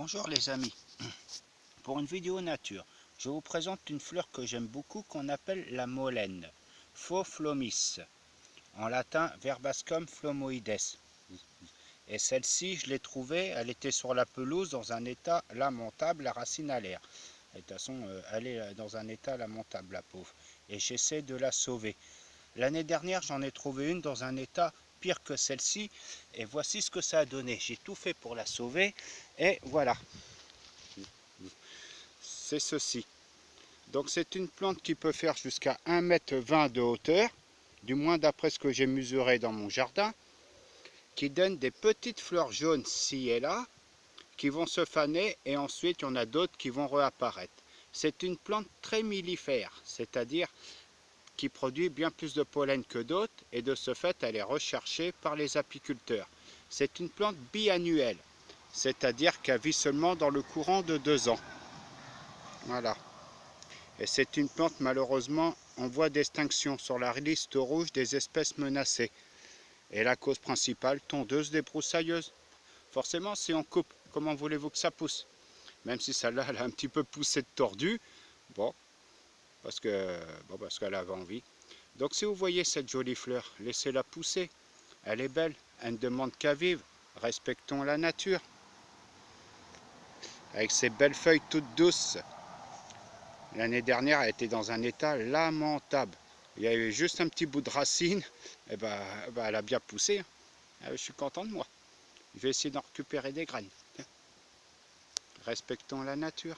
Bonjour les amis, pour une vidéo nature, je vous présente une fleur que j'aime beaucoup qu'on appelle la molène, Phlomis, en latin Verbascum phlomoides. Et celle-ci, je l'ai trouvée, elle était sur la pelouse dans un état lamentable, la racine à l'air. De toute façon, elle est dans un état lamentable, la pauvre. Et j'essaie de la sauver. L'année dernière, j'en ai trouvé une dans un état pire que celle-ci. Et voici ce que ça a donné. J'ai tout fait pour la sauver. Et voilà. C'est ceci. Donc c'est une plante qui peut faire jusqu'à 1,20 m de hauteur, du moins d'après ce que j'ai mesuré dans mon jardin, qui donne des petites fleurs jaunes ci et là, qui vont se faner et ensuite il y en a d'autres qui vont réapparaître. C'est une plante très mellifère, c'est-à-dire qui produit bien plus de pollen que d'autres et de ce fait elle est recherchée par les apiculteurs. C'est une plante biannuelle, c'est-à-dire qu'elle vit seulement dans le courant de 2 ans. Voilà. Et c'est une plante malheureusement en voie d'extinction sur la liste rouge des espèces menacées. Et la cause principale, tondeuse débroussailleuse. Forcément, si on coupe, comment voulez-vous que ça pousse? Même si celle-là, elle a un petit peu poussé de tordu, bon, parce qu'elle avait envie. Donc si vous voyez cette jolie fleur, laissez-la pousser. Elle est belle, elle ne demande qu'à vivre. Respectons la nature. Avec ses belles feuilles toutes douces. L'année dernière, elle était dans un état lamentable. Il y avait juste un petit bout de racine, et elle a bien poussé. Je suis content de moi. Je vais essayer d'en récupérer des graines. Respectons la nature.